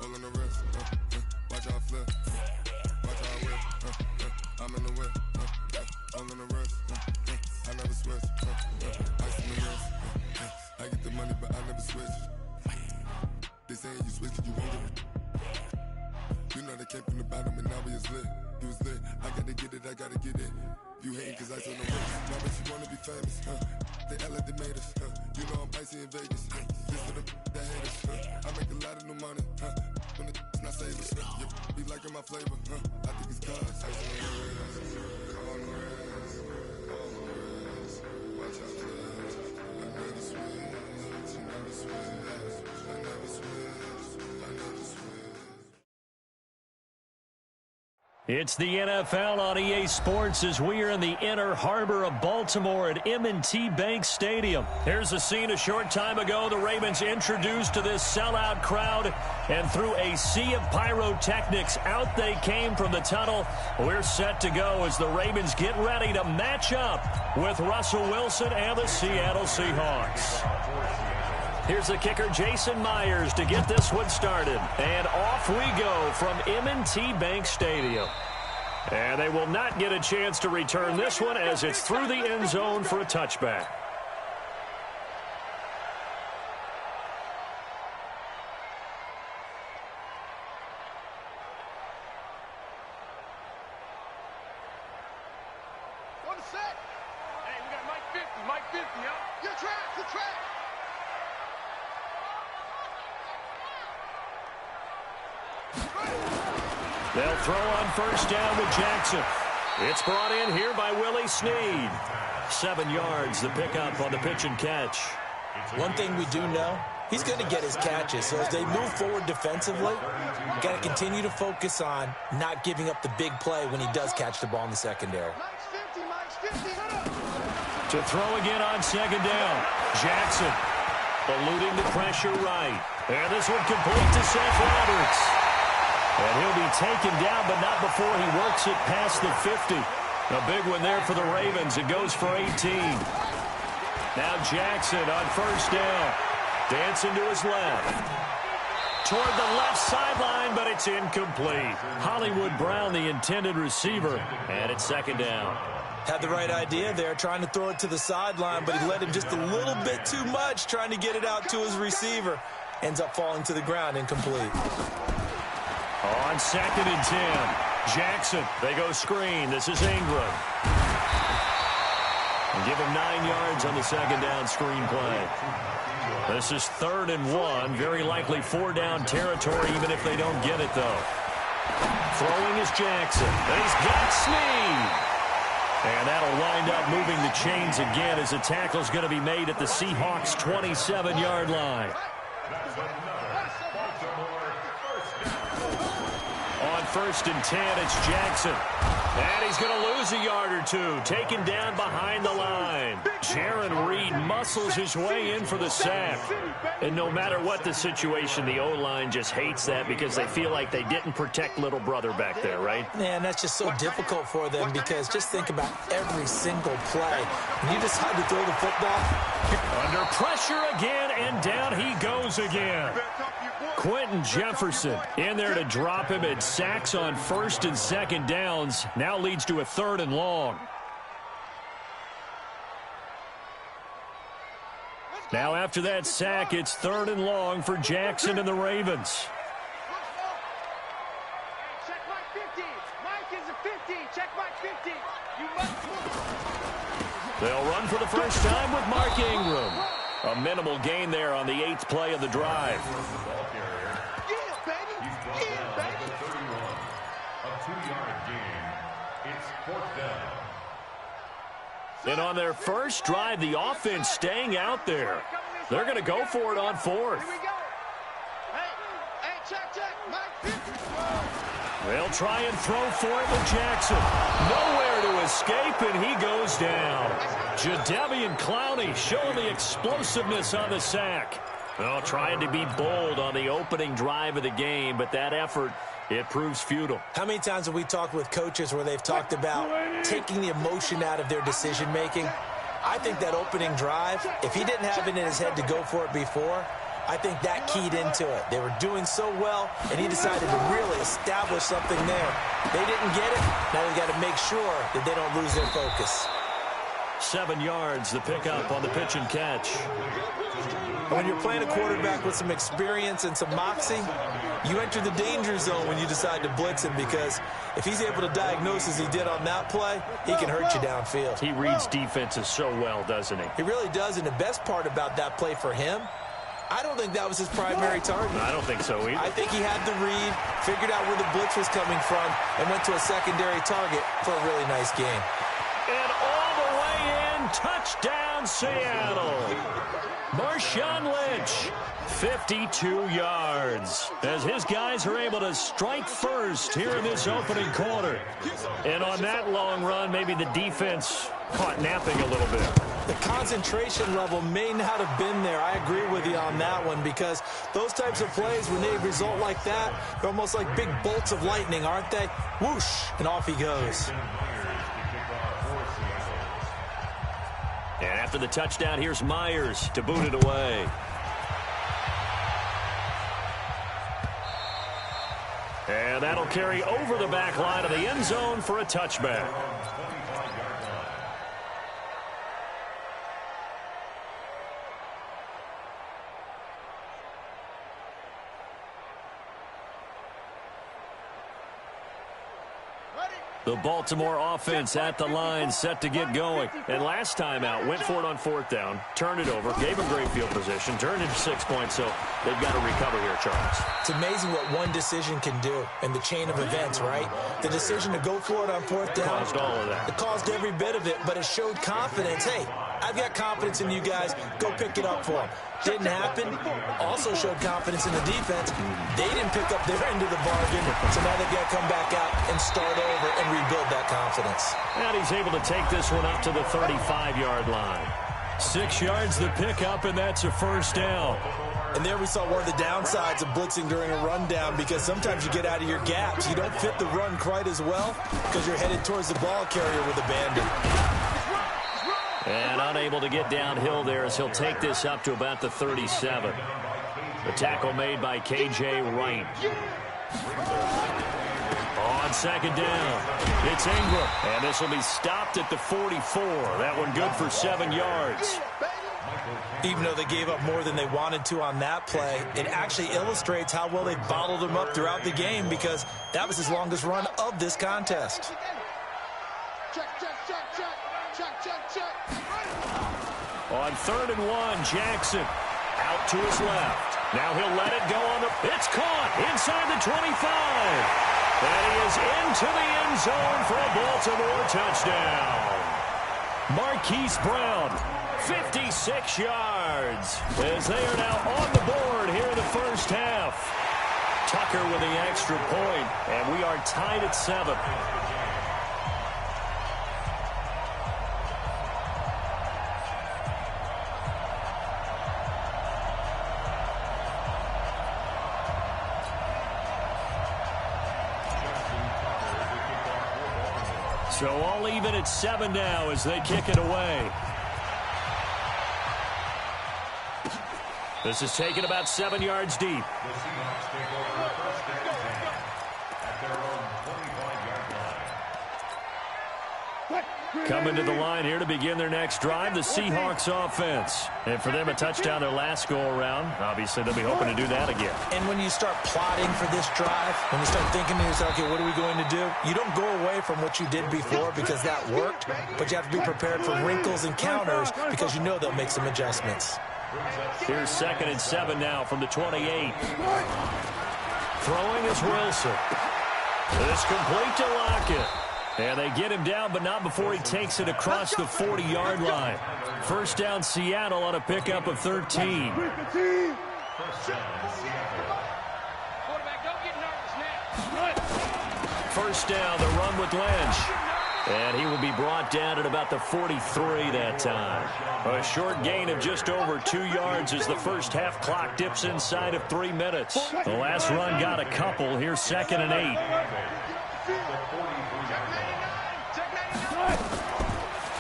All in the wrist, watch how I flip, watch how I whip, I'm in the whip, all in the wrist, I never switch, ice in the wrist, I get the money but I never switch. They saying you switch cause you won't get it. You know they came from the bottom and now we is lit. You was lit, I gotta get it, I gotta get it. You hating cause ice on the wrist, now but you wanna be famous, They act like they made us, you know I'm icy in Vegas, this for the that hate us, I make a lot of new money, when it's not savers, you be liking my flavor, I think it's cause ice on the wrist, on the wrist, on the wrist, watch out flash, I never switch, you never switch, I never switch, I never switch. It's the NFL on EA Sports as we are in the inner harbor of Baltimore at M&T Bank Stadium. Here's a scene a short time ago. The Ravens introduced to this sellout crowd, and through a sea of pyrotechnics, out they came from the tunnel. We're set to go as the Ravens get ready to match up with Russell Wilson and the Seattle Seahawks. Here's the kicker, Jason Myers, to get this one started. And off we go from M&T Bank Stadium. And they will not get a chance to return this one as it's through the end zone for a touchback. What a set. Hey, we got Mike 50, Mike 50, huh? Your track, your track. They'll throw on first down with Jackson. It's brought in here by Willie Snead. 7 yards, the pickup on the pitch and catch. One thing we do know, he's going to get his catches. So as they move forward defensively, got to continue to focus on not giving up the big play when he does catch the ball in the secondary. To throw again on second down. Jackson eluding the pressure right. And this one complete to Seth Roberts. And he'll be taken down, but not before he works it past the 50. A big one there for the Ravens. It goes for 18. Now Jackson on first down. Dancing to his left. Toward the left sideline, but it's incomplete. Hollywood Brown, the intended receiver, and it's second down. Had the right idea there, trying to throw it to the sideline, but he let him just a little bit too much, trying to get it out to his receiver. Ends up falling to the ground, incomplete. On second and 10, Jackson, they go screen. This is Ingram. And give him 9 yards on the second down screen play. This is 3rd and 1, very likely 4 down territory, even if they don't get it, though. Throwing is Jackson. And he's got Snead. And that'll wind up moving the chains again as the tackle's going to be made at the Seahawks' 27-yard line. On 1st and 10, it's Jackson. And he's going to lose a yard or two, taken down behind the line. Jaron Reed muscles his way in for the sack. And no matter what the situation, the O-line just hates that because they feel like they didn't protect little brother back there, right? Man, that's just so difficult for them because just think about every single play. When you decide to throw the football. Under pressure again, and down he goes again. Quentin Jefferson in there to drop him, and sacks on 1st and 2nd downs. Now leads to a 3rd and long. Now after that sack, it's 3rd and long for Jackson and the Ravens. Check Mike 50. Mike is a 50. Check Mike 50. You must. They'll run for the first time with Mark Ingram. A minimal gain there on the 8th play of the drive. And on their first drive, the offense staying out there. They're going to go for it on 4th. They'll try and throw for it with Jackson. Nowhere to escape, and he goes down. Jadeveon Clowney showing the explosiveness on the sack. Well, trying to be bold on the opening drive of the game, but that effort, it proves futile. How many times have we talked with coaches where they've talked about taking the emotion out of their decision-making? I think that opening drive, if he didn't have it in his head to go for it before, I think that keyed into it. They were doing so well, and he decided to really establish something there. They didn't get it. Now they've got to make sure that they don't lose their focus. 7 yards, the pickup on the pitch and catch. When you're playing a quarterback with some experience and some moxie, you enter the danger zone when you decide to blitz him, because if he's able to diagnose as he did on that play, he can hurt you downfield. He reads defenses so well, doesn't he? He really does, and the best part about that play for him, I don't think that was his primary target. I don't think so either. I think he had the read, figured out where the blitz was coming from, and went to a secondary target for a really nice game. And all the way in, touchdown Seattle. Marshawn Lynch, 52 yards, as his guys are able to strike first here in this opening quarter. And on that long run, maybe the defense caught napping a little bit. The concentration level may not have been there. I agree with you on that one, because those types of plays, when they result like that, they're almost like big bolts of lightning, aren't they? Whoosh, and off he goes. And after the touchdown, here's Myers to boot it away. And that'll carry over the back line of the end zone for a touchback. The Baltimore offense at the line, set to get going. And last time out, went for it on 4th down, turned it over, gave him great field position, turned into 6 points, so they've got to recover here, Charles. It's amazing what one decision can do in the chain of events, right? The decision to go for it on 4th down. Caused all of that. It caused every bit of it, but it showed confidence. Hey, I've got confidence in you guys. Go pick it up for them. Didn't happen. Also showed confidence in the defense. They didn't pick up their end of the bargain, so now they've got to come back out and start over and rebuild that confidence. And he's able to take this one up to the 35-yard line. 6 yards the pickup, and that's a first down. And there we saw one of the downsides of blitzing during a rundown, because sometimes you get out of your gaps. You don't fit the run quite as well because you're headed towards the ball carrier with abandon. And unable to get downhill there as he'll take this up to about the 37. The tackle made by K.J. Wright. On second down, it's Ingram. And this will be stopped at the 44. That one good for 7 yards. Even though they gave up more than they wanted to on that play, it actually illustrates how well they bottled him up throughout the game, because that was his longest run of this contest. On 3rd and 1, Jackson out to his left. Now he'll let it go on the... It's caught inside the 25. And he is into the end zone for a Baltimore touchdown. Marquise Brown, 56 yards, as they are now on the board here in the first half. Tucker with the extra point, and we are tied at 7. So all even at 7 now as they kick it away. This is taken about 7 yards deep. Coming to the line here to begin their next drive, the Seahawks offense. And for them, a touchdown their last go-around. Obviously, they'll be hoping to do that again. And when you start plotting for this drive, when you start thinking to yourself, okay, what are we going to do? You don't go away from what you did before because that worked, but you have to be prepared for wrinkles and counters because you know they'll make some adjustments. Here's 2nd and 7 now from the 28. Throwing is Wilson. It's complete to Lockett. And they get him down, but not before he takes it across the 40-yard line. First down, Seattle on a pickup of 13. First down, the run with Lynch. And he will be brought down at about the 43 that time. A short gain of just over 2 yards as the first half clock dips inside of 3 minutes. The last run got a couple. Here's 2nd and 8.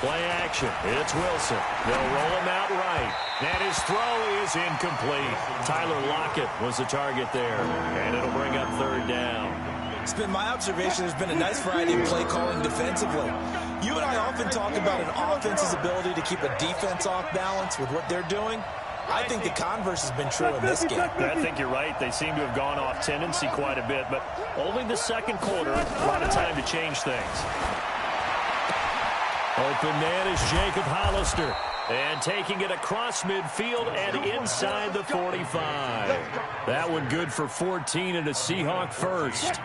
Play action. It's Wilson. They'll roll him out right. And his throw is incomplete. Tyler Lockett was the target there. And it'll bring up third down. It's been my observation there's been a nice variety of play calling defensively. You and I often talk about an offense's ability to keep a defense off balance with what they're doing. I think the converse has been true in this game. I think you're right. They seem to have gone off tendency quite a bit, but only the second quarter, a lot of time to change things. Open man is Jacob Hollister. And taking it across midfield and inside the 45. That one good for 14 and a Seahawk first.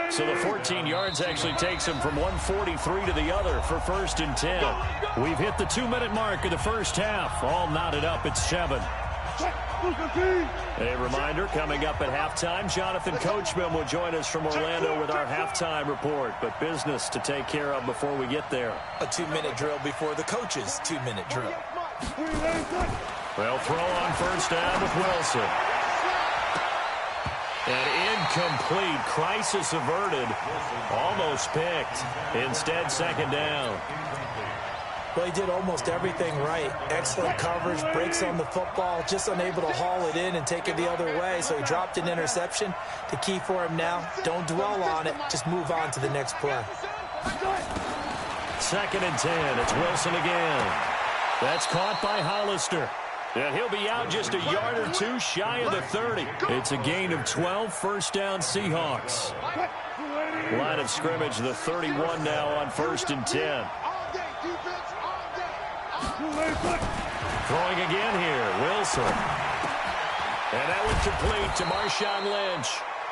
So the 14 yards actually takes him from 143 to the other for 1st and 10. We've hit the 2-minute mark of the first half. All knotted up at 7. A reminder, coming up at halftime, Jonathan Coachman will join us from Orlando with our halftime report. But business to take care of before we get there. A 2-minute drill before the coach's 2-minute drill. Well, throw on first down with Wilson. An incomplete, crisis averted, almost picked. Instead, second down. Well, he did almost everything right. Excellent coverage, breaks on the football, just unable to haul it in and take it the other way, so he dropped an interception. The key for him now, don't dwell on it, just move on to the next play. 2nd and 10, it's Wilson again. That's caught by Hollister. And he'll be out just a yard or two shy of the 30. It's a gain of 12, first down Seahawks. Line of scrimmage, the 31 now on 1st and 10. Throwing again here, Wilson. And that one complete to Marshawn Lynch.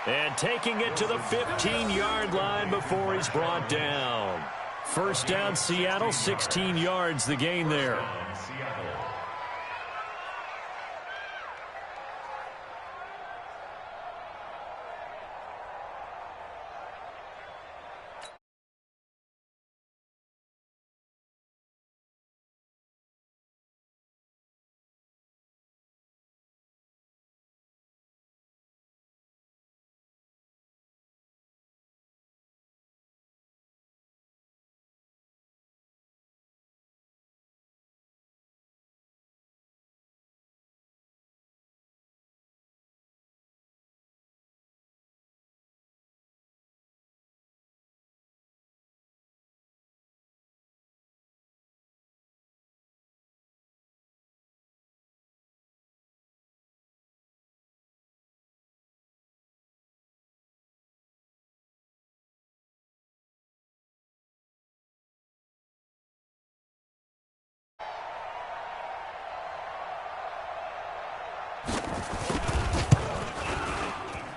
And taking it to the 15-yard line before he's brought down. First down Seattle, 16 yards the gain there.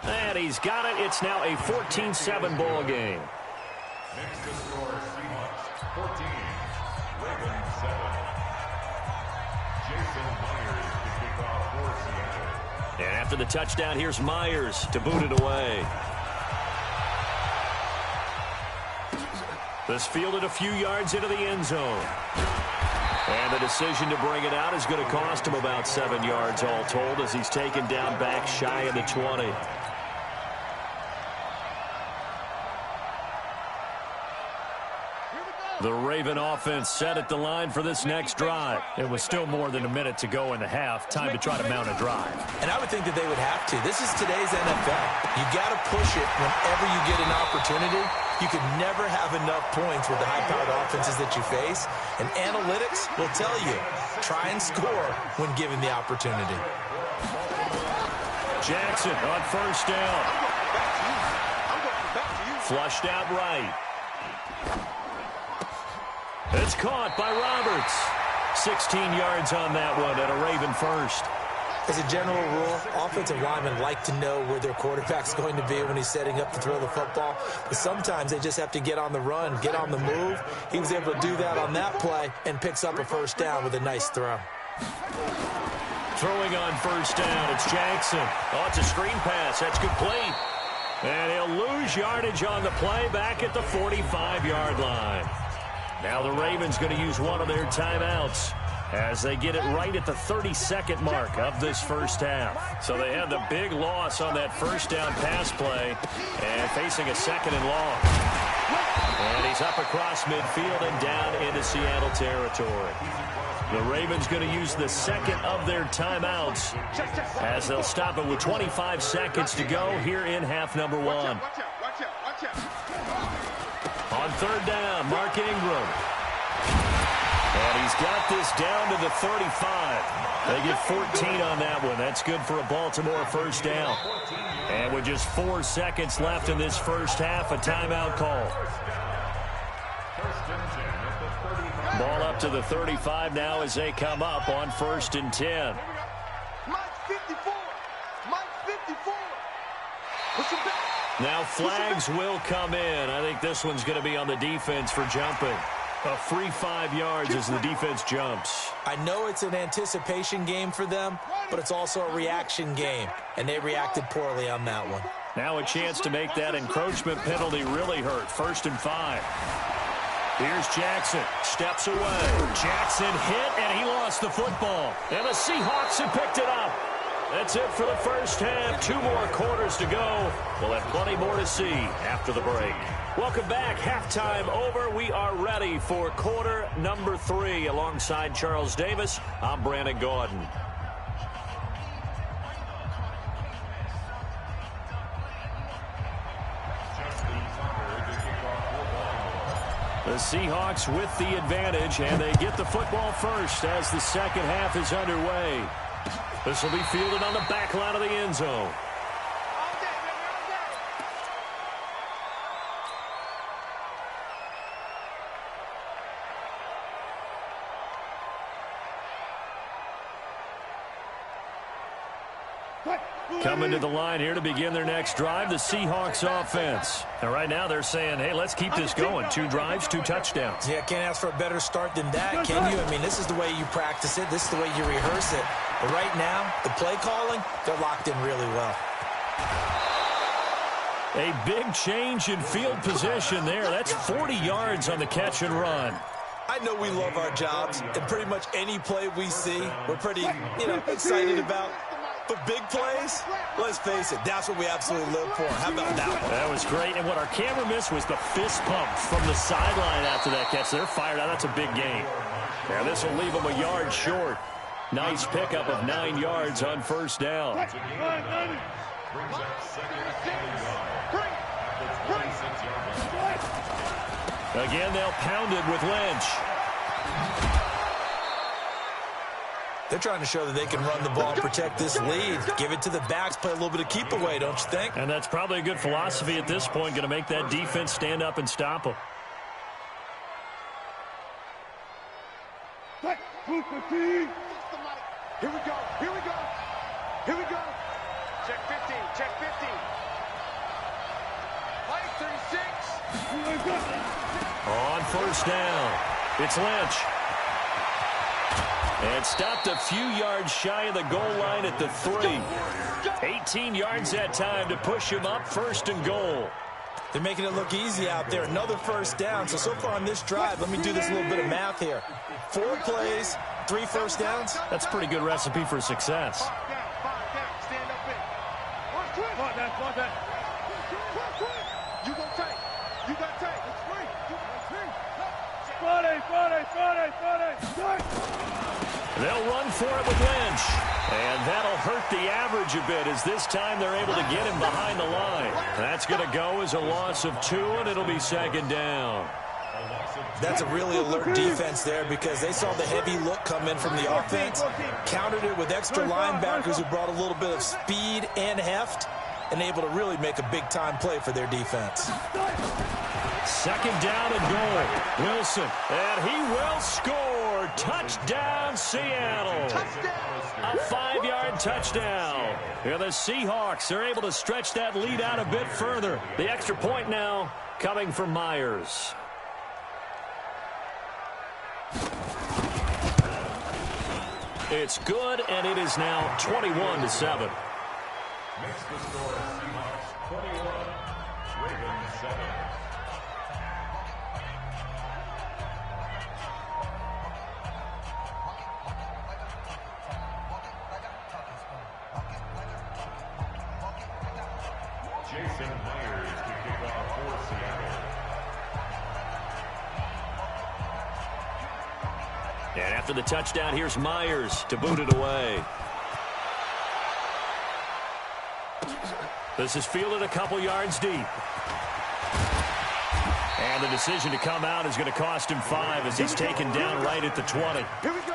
And he's got it. It's now a 14-7 ball game. Next to score, Seahawks 14, Ravens 7. Jason Myers to kick off for Seattle. And after the touchdown, here's Myers to boot it away. This fielded a few yards into the end zone. And the decision to bring it out is going to cost him about 7 yards all told as he's taken down back shy of the 20. The Raven offense set at the line for this next drive. It was still more than a minute to go in the half. Time to try to mount a drive. And I would think that they would have to. This is today's NFL. You got to push it whenever you get an opportunity. You can never have enough points with the high-powered offenses that you face. And analytics will tell you, try and score when given the opportunity. Jackson on first down. Flushed out right. It's caught by Roberts. 16 yards on that one and a Raven first. As a general rule, offensive linemen like to know where their quarterback's going to be when he's setting up to throw the football. But sometimes they just have to get on the run, get on the move. He was able to do that on that play and picks up a first down with a nice throw. Throwing on first down, it's Jackson. Oh, it's a screen pass. That's complete. And he'll lose yardage on the play back at the 45-yard line. Now the Ravens going to use one of their timeouts. as they get it right at the 32nd mark of this first half. So they had the big loss on that first down pass play and facing a 2nd and long. And he's up across midfield and down into Seattle territory. The Ravens going to use the 2nd of their timeouts as they'll stop it with 25 seconds to go here in half number 1. On 3rd down, Mark Ingram. And he's got this down to the 35. They get 14 on that one. That's good for a Baltimore first down. And with just 4 seconds left in this first half, a timeout call. Ball up to the 35 now as they come up on 1st and 10. Mike 54. Mike 54. Now flags will come in. I think this one's going to be on the defense for jumping. A free 5 yards as the defense jumps. I know it's an anticipation game for them, but it's also a reaction game, and they reacted poorly on that one. Now a chance to make that encroachment penalty really hurt. 1st and 5. Here's Jackson. Steps away. Jackson hit, and he lost the football. And the Seahawks have picked it up. That's it for the first half. 2 more quarters to go. We'll have plenty more to see after the break. Welcome back. Halftime over. We are ready for quarter number 3. Alongside Charles Davis, I'm Brandon Gordon. The Seahawks with the advantage, and they get the football first as the second half is underway. This will be fielded on the back line of the end zone. Coming to the line here to begin their next drive, the Seahawks offense. And right now they're saying, hey, let's keep this going. 2 drives, 2 touchdowns. Yeah, can't ask for a better start than that, can you? I mean, this is the way you practice it. This is the way you rehearse it. But right now, the play calling, they're locked in really well. A big change in field position there. That's 40 yards on the catch and run. I know we love our jobs, and pretty much any play we see, we're pretty, excited about. But big plays, let's face it, that's what we absolutely live for. How about that one? That was great. And what our camera missed was the fist pump from the sideline after that catch. They're fired out. That's a big gain. Now this will leave them a yard short. Nice pickup of 9 yards on first down. Again, they'll pound it with Lynch. They're trying to show that they can run the ball and protect this lead. Give it to the backs, play a little bit of keep away, don't you think? And that's probably a good philosophy at this point, going to make that defense stand up and stop them. Here we go. Here we go. Here we go. Check 15. Check 15. Mike 36. On first down, it's Lynch. And stopped a few yards shy of the goal line at the 3. 18 yards that time to push him up 1st and goal. They're making it look easy out there. Another first down. So far on this drive, let me do this little bit of math here. 4 plays, 3 first downs. That's a pretty good recipe for success. Stand up in. You gonna take. You got take. They'll run for it with Lynch. And that'll hurt the average a bit as this time they're able to get him behind the line. That's going to go as a loss of 2, and it'll be 2nd down. That's a really alert defense there because they saw the heavy look come in from the offense, countered it with extra linebackers who brought a little bit of speed and heft, and able to really make a big-time play for their defense. 2nd down and goal. Wilson, and he will score. Touchdown, Seattle. A 5-yard touchdown. Here the Seahawks are able to stretch that lead out a bit further. The extra point now coming from Myers. It's good, and it is now 21-7. Makes the score Seahawks 21, Ravens 7. Jason Myers to kick off for Seattle. And after the touchdown, here's Myers to boot it away. This is fielded a couple yards deep. And the decision to come out is going to cost him 5 as he's taken down right at the 20. Here we go.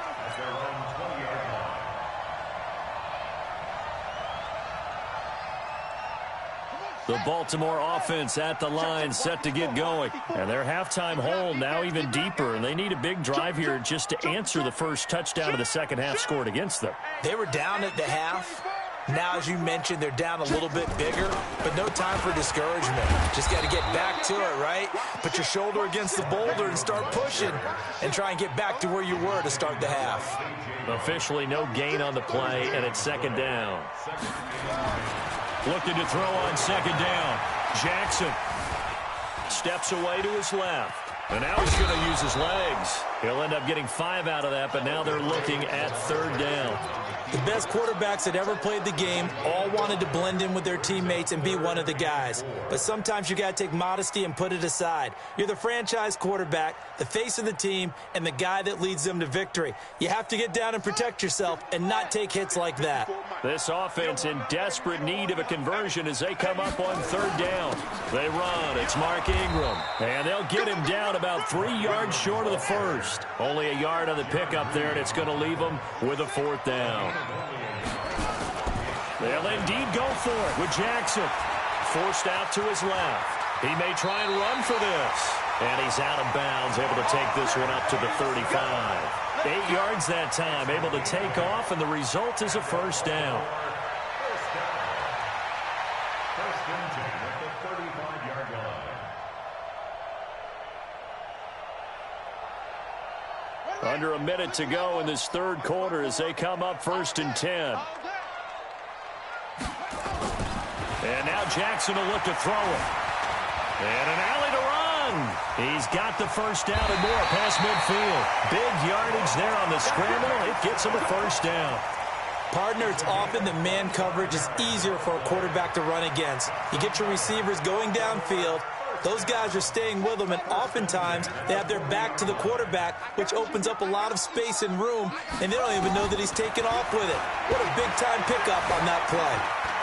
The Baltimore offense at the line, set to get going. And their halftime hole now even deeper, and they need a big drive here just to answer the first touchdown of the second half scored against them. They were down at the half. Now, as you mentioned, they're down a little bit bigger, but no time for discouragement. Just got to get back to it, right? Put your shoulder against the boulder and start pushing and try and get back to where you were to start the half. Officially no gain on the play, and it's second down. Looking to throw on second down. Jackson steps away to his left. And now he's going to use his legs. He'll end up getting 5 out of that, but now they're looking at third down. The best quarterbacks that ever played the game all wanted to blend in with their teammates and be one of the guys. But sometimes you got to take modesty and put it aside. You're the franchise quarterback, the face of the team, and the guy that leads them to victory. You have to get down and protect yourself and not take hits like that. This offense in desperate need of a conversion as they come up on third down. They run. It's Mark Ingram. And they'll get him down about 3 yards short of the first. Only a yard on the pickup there, and it's going to leave them with a fourth down. They'll indeed go for it with Jackson. Forced out to his left. He may try and run for this. And he's out of bounds, able to take this one up to the 35. 8 yards that time, able to take off, and the result is a first down. First and 10 at the 35-yard line. Under a minute to go in this third quarter as they come up first and 10. And now Jackson will look to throw it. And an alley to run. He's got the first down and more past midfield. Big yardage there on the scramble. It gets him a first down. Partner, it's often the man coverage is easier for a quarterback to run against. You get your receivers going downfield. Those guys are staying with them, and oftentimes they have their back to the quarterback, which opens up a lot of space and room, and they don't even know that he's taken off with it. What a big-time pickup on that play.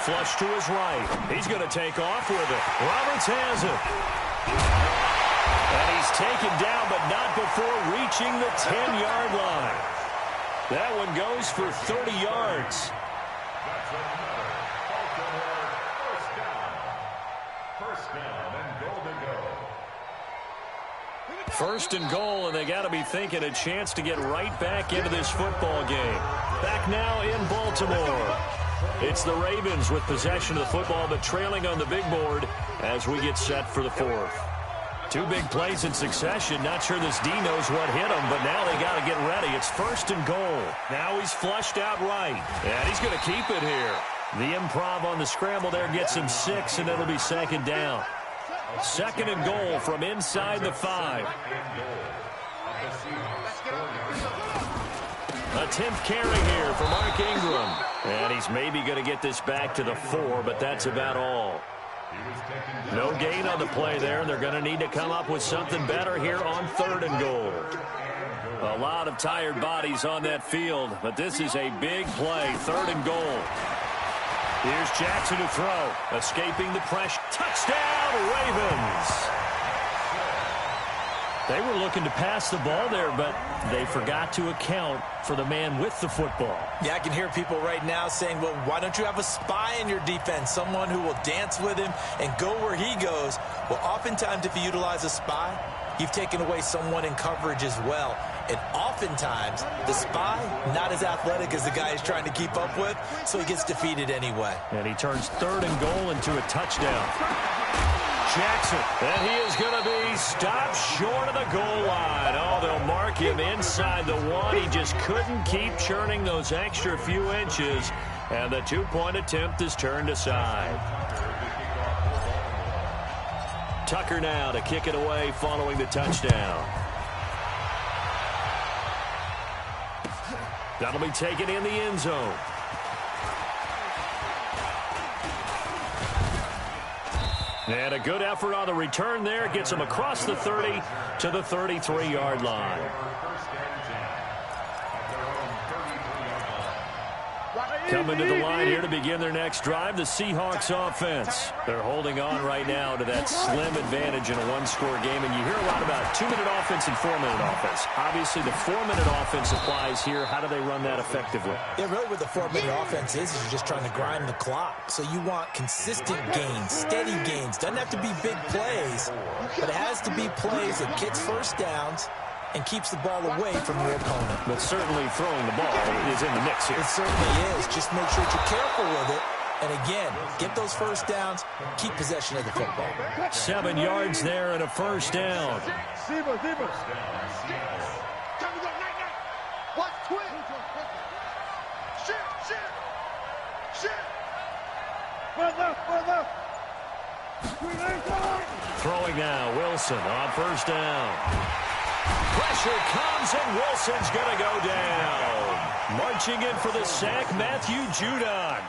Flush to his right. He's going to take off with it. Roberts has it. And he's taken down, but not before reaching the 10-yard line. That one goes for 30 yards. That's another Baltimore first down. First down and goal to go. First and goal, and they got to be thinking a chance to get right back into this football game. Back now in Baltimore. It's the Ravens with possession of the football, but trailing on the big board as we get set for the fourth. 2 big plays in succession. Not sure this D knows what hit him, but now they got to get ready. It's first and goal. Now he's flushed out right, and he's going to keep it here. The improv on the scramble there gets him 6, and it'll be second down. Second and goal from inside the 5. A 10th carry here for Mark Ingram. And he's maybe going to get this back to the 4, but that's about all. No gain on the play there, and they're going to need to come up with something better here on third and goal. A lot of tired bodies on that field, but this is a big play, third and goal. Here's Jackson to throw, escaping the pressure. Touchdown, Ravens! They were looking to pass the ball there, but they forgot to account for the man with the football. Yeah, I can hear people right now saying, well, why don't you have a spy in your defense, someone who will dance with him and go where he goes? Well, oftentimes if you utilize a spy, you've taken away someone in coverage as well. And oftentimes, the spy, not as athletic as the guy he's trying to keep up with, so he gets defeated anyway. And he turns third and goal into a touchdown. Jackson, and he is going to be stopped short of the goal line. Oh, they'll mark him inside the 1. He just couldn't keep churning those extra few inches, and the 2-point attempt is turned aside. Tucker now to kick it away following the touchdown. That'll be taken in the end zone. And a good effort on the return there. Gets him across the 30 to the 33-yard line. Coming to the line here to begin their next drive, the Seahawks offense. They're holding on right now to that slim advantage in a one-score game. And you hear a lot about 2-minute offense and 4-minute offense. Obviously, the 4-minute offense applies here. How do they run that effectively? Yeah, really what the 4-minute offense is you're just trying to grind the clock. So you want consistent gains, steady gains. Doesn't have to be big plays, but it has to be plays that gets first downs and keeps the ball away from your opponent. But certainly throwing the ball is in the mix here. It certainly is. Just make sure that you're careful with it. And again, get those first downs, keep possession of the football. 7 yards there and a first down. Time to go, night, night. Watch, twin. Shit. Left. Throwing now, Wilson on first down. Pressure comes, and Wilson's going to go down. Marching in for the sack, Matthew Judon.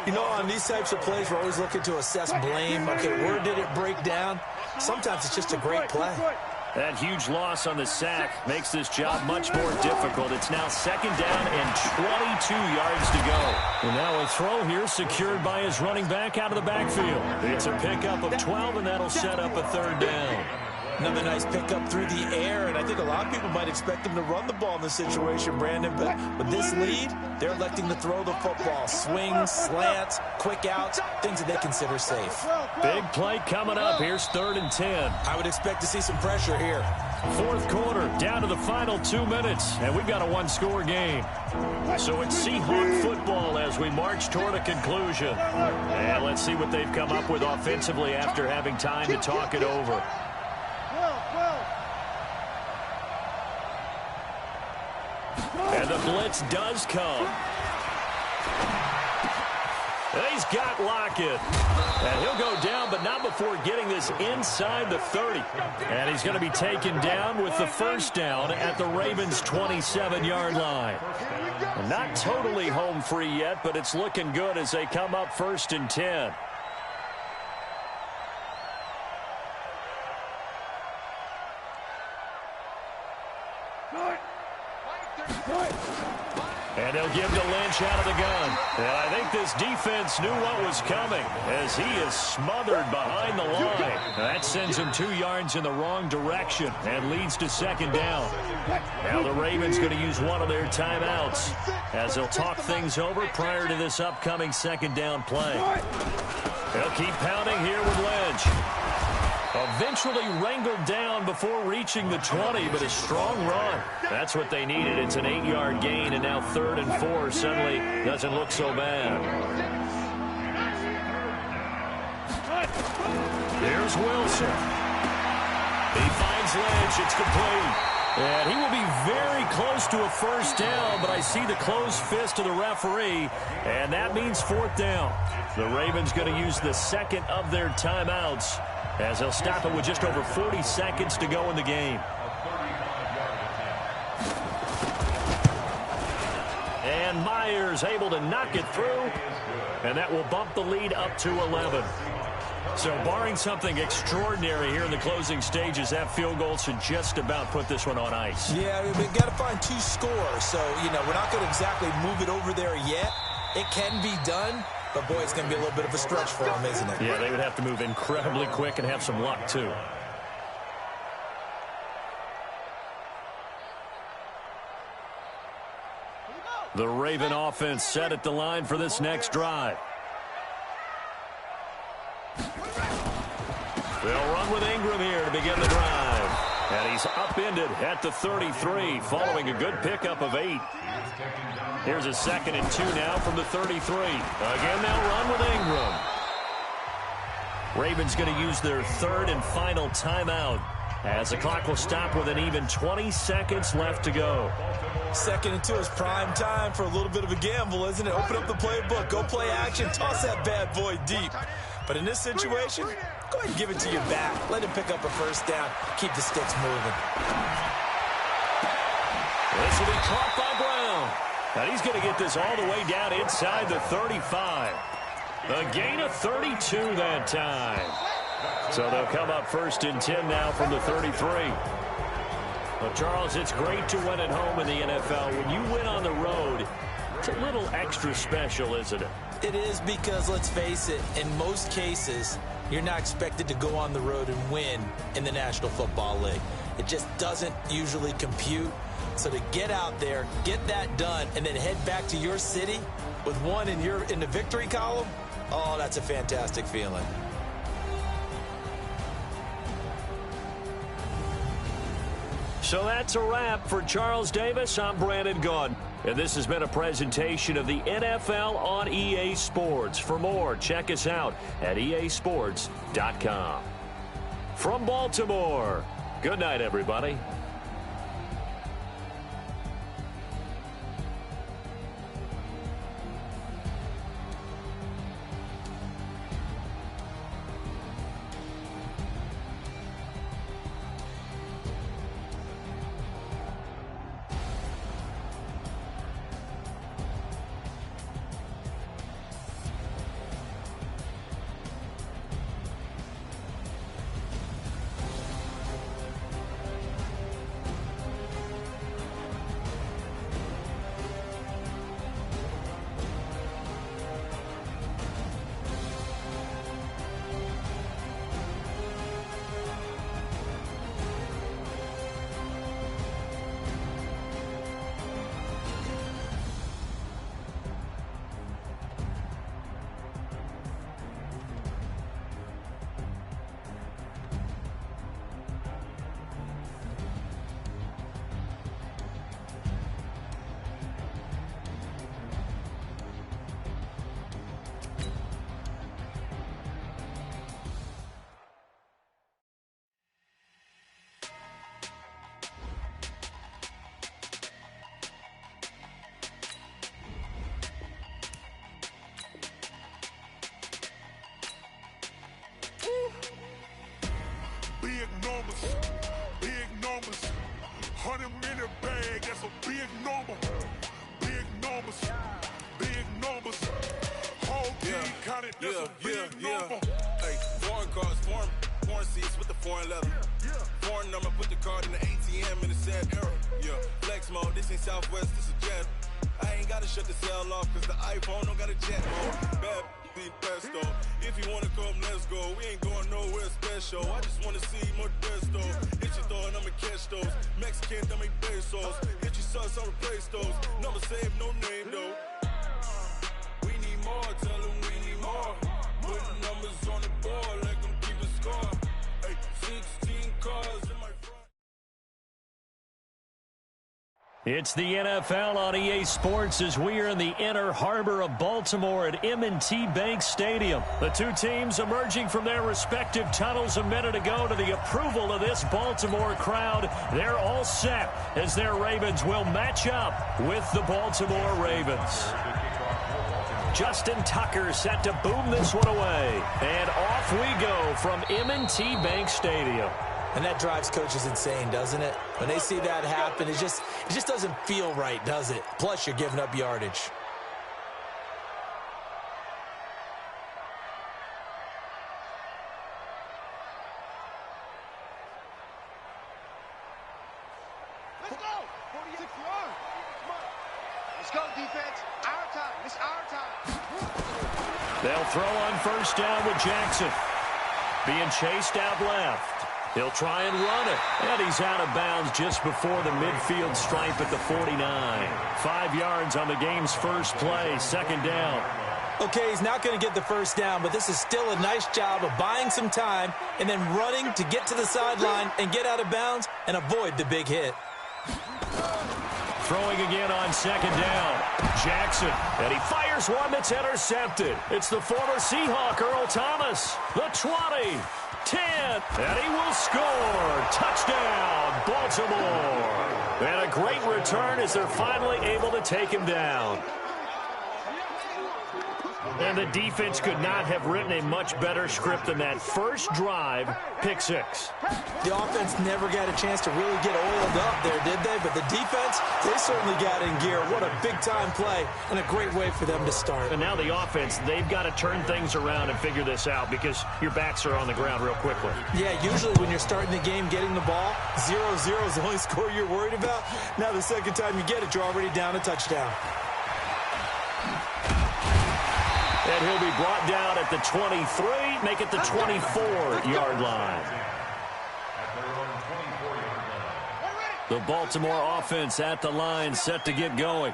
You know, on these types of plays, we're always looking to assess blame. Okay, where did it break down? Sometimes it's just a great play. That huge loss on the sack makes this job much more difficult. It's now second down and 22 yards to go. And now a throw here secured by his running back out of the backfield. It's a pickup of 12, and that'll set up a third down. Another nice pickup through the air, and I think a lot of people might expect them to run the ball in this situation, Brandon, but with this lead, they're electing to throw the football. Swings, slants, quick outs, things that they consider safe. Big play coming up. Here's 3rd and 10. I would expect to see some pressure here. Fourth quarter, down to the final 2 minutes, and we've got a one-score game. So it's Seahawk football as we march toward a conclusion. And let's see what they've come up with offensively after having time to talk it over. And the blitz does come. And he's got Lockett. And he'll go down, but not before getting this inside the 30. And he's going to be taken down with the first down at the Ravens' 27-yard line. And not totally home free yet, but it's looking good as they come up 1st and 10. And they'll give to Lynch out of the gun. And I think this defense knew what was coming as he is smothered behind the line. That sends him 2 yards in the wrong direction and leads to second down. Now the Ravens going to use one of their timeouts as they'll talk things over prior to this upcoming second down play. They'll keep pounding here with Lynch. Eventually wrangled down before reaching the 20, but a strong run. That's what they needed. It's an 8-yard gain, and now 3rd and 4 suddenly doesn't look so bad. Here's Wilson. He finds Lynch. It's complete. And he will be very close to a first down, but I see the closed fist of the referee, and that means 4th down. The Ravens going to use the second of their timeouts as they'll stop it with just over 40 seconds to go in the game. And Myers able to knock it through, and that will bump the lead up to 11. So barring something extraordinary here in the closing stages, that field goal should just about put this one on ice. Yeah, we've got to find 2 scores, so, you know, we're not going to exactly move it over there yet. It can be done. But, boy, it's going to be a little bit of a stretch for them, isn't it? Yeah, they would have to move incredibly quick and have some luck, too. The Raven offense set at the line for this next drive. They'll run with Ingram here to begin the drive. And he's upended at the 33 following a good pickup of 8. Here's a 2nd and 2 now from the 33. Again, they'll run with Ingram. Ravens going to use their 3rd and final timeout as the clock will stop with an even 20 seconds left to go. 2nd and 2 is prime time for a little bit of a gamble, isn't it? Open up the playbook, go play action, toss that bad boy deep. But in this situation, go ahead and give it to your back. Let him pick up a first down. Keep the sticks moving. This will be caught by Brown. And he's going to get this all the way down inside the 35. A gain of 32 that time. So they'll come up 1st and 10 now from the 33. Well, Charles, it's great to win at home in the NFL. When you win on the road, it's a little extra special, isn't it? It is, because, let's face it, in most cases, you're not expected to go on the road and win in the National Football League. It just doesn't usually compute. So to get out there, get that done, and then head back to your city with one in the victory column, oh, that's a fantastic feeling. So that's a wrap for Charles Davis. I'm Brandon Gunn, and this has been a presentation of the NFL on EA Sports. For more, check us out at easports.com. From Baltimore, good night, everybody. Big numbers, 100-minute bag, that's a big number. Big numbers, whole team counted, that's a big number. Hey, foreign cars, foreign seats with the foreign leather. Foreign number, put the card in the ATM in the sad era. Yeah, flex mode, this ain't Southwest, this a jet. I ain't gotta shut the cell off, cause the iPhone don't got a jet mode. Bad pesto. If you wanna come, let's go. We ain't going nowhere special. I just wanna see more desto. Hit your throw and I'ma catch those. Mexican, don't make pesos. Hit your sauce, I'll replace those. Number save, no name though. We need more, tell them we need more. Put numbers on the board, let them keep a score. Hey, 16 cars in my front. It's the NFL on EA Sports as we are in the inner harbor of Baltimore at M&T Bank Stadium. The two teams emerging from their respective tunnels a minute ago to the approval of this Baltimore crowd. They're all set as their Ravens will match up with the Baltimore Ravens. Justin Tucker set to boom this one away. And off we go from M&T Bank Stadium. And that drives coaches insane, doesn't it? When they see that happen, it just doesn't feel right, does it? Plus, you're giving up yardage. Let's go! 46 yards. Come on. Let's go, defense. Our time. It's our time. They'll throw on first down with Jackson. Being chased out left. He'll try and run it. And he's out of bounds just before the midfield stripe at the 49. 5 yards on the game's first play, second down. Okay, he's not going to get the first down, but this is still a nice job of buying some time and then running to get to the sideline and get out of bounds and avoid the big hit. Throwing again on second down. Jackson, and he fires one that's intercepted. It's the former Seahawk, Earl Thomas. The 20, 10, and he will score. Touchdown, Baltimore. And a great return as they're finally able to take him down. And the defense could not have written a much better script than that. First drive, pick 6. The offense never got a chance to really get oiled up there, did they? But the defense, they certainly got in gear. What a big-time play and a great way for them to start. And now the offense, they've got to turn things around and figure this out because your backs are on the ground real quickly. Yeah, usually when you're starting the game, getting the ball, 0-0 is the only score you're worried about. Now the second time you get it, you're already down a touchdown. And he'll be brought down at the 23, make it the 24-yard line. The Baltimore offense at the line, set to get going.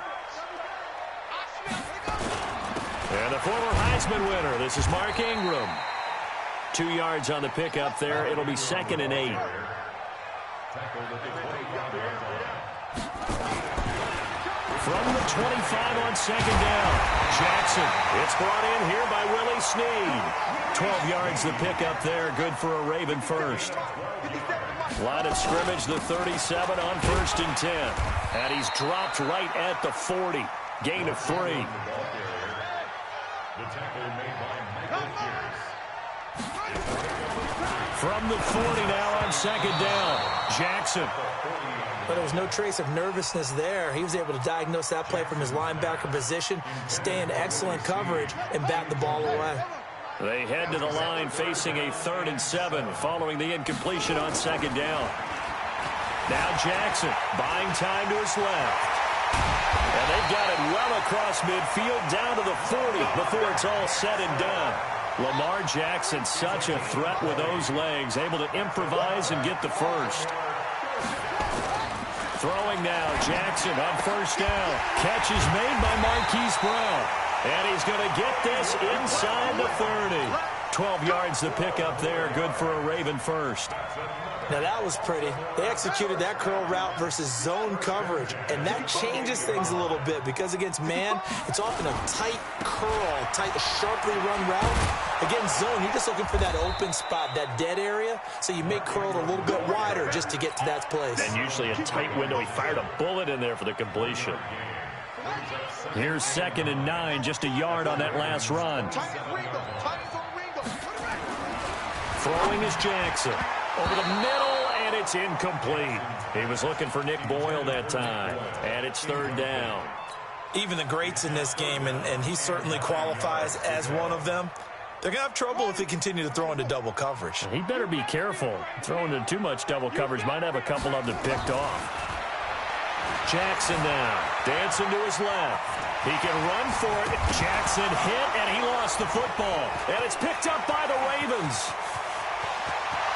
And the former Heisman winner, this is Mark Ingram. 2 yards on the pickup there. It'll be 2nd and 8. From the 25 on 2nd down, Jackson. It's brought in here by Willie Snead. 12 yards the pickup there, good for a Raven first. Line of scrimmage, the 37 on 1st and 10. And he's dropped right at the 40. Gain of 3. From the 40 now on 2nd down, Jackson. But there was no trace of nervousness there. He was able to diagnose that play from his linebacker position, stay in excellent coverage, and bat the ball away. They head to the line facing a 3rd and 7 following the incompletion on 2nd down. Now Jackson buying time to his left. And they've got it well across midfield down to the 40 before it's all said and done. Lamar Jackson, such a threat with those legs, able to improvise and get the first. Throwing now, Jackson on 1st down. Catch is made by Marquise Brown. And he's going to get this inside the 30. 12 yards the pickup there, good for a Raven first. Now that was pretty. They executed that curl route versus zone coverage, and that changes things a little bit because against man, it's often a tight curl, tight, sharply run route. Against zone, you're just looking for that open spot, that dead area, so you make curl a little bit wider just to get to that place. And usually a tight window. He fired a bullet in there for the completion. Here's 2nd and 9, just a yard on that last run. Throwing is Jackson. Over the middle, and it's incomplete. He was looking for Nick Boyle that time, and it's 3rd down. Even the greats in this game, and he certainly qualifies as one of them, they're going to have trouble if they continue to throw into double coverage. He better be careful. Throwing into too much double coverage might have a couple of them picked off. Jackson now, dancing to his left. He can run for it. Jackson hit, and he lost the football. And it's picked up by the Ravens.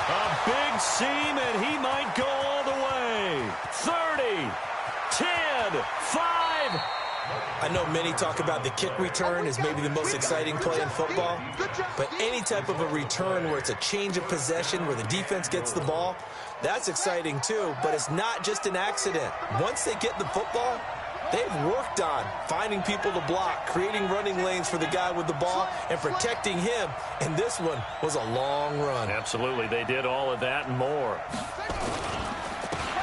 A big seam, and he might go all the way. 30, 10, 5. I know many talk about the kick return as maybe the most exciting play in football, but any type of a return where it's a change of possession, where the defense gets the ball, that's exciting too, but it's not just an accident. Once they get the football, they've worked on finding people to block, creating running lanes for the guy with the ball, and protecting him. And this one was a long run. Absolutely, they did all of that and more.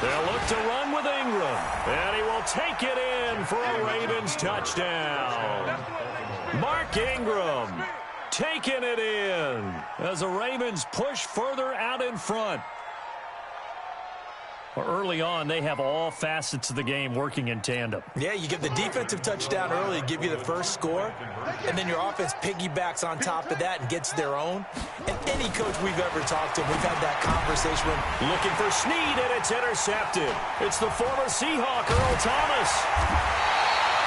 They'll look to run with Ingram, and he will take it in for a Ravens touchdown. Mark Ingram taking it in as the Ravens push further out in front. Early on, they have all facets of the game working in tandem. Yeah, you get the defensive touchdown early to give you the first score, and then your offense piggybacks on top of that and gets their own. And any coach we've ever talked to, we've had that conversation with. Looking for Snead, and it's intercepted. It's the former Seahawk, Earl Thomas.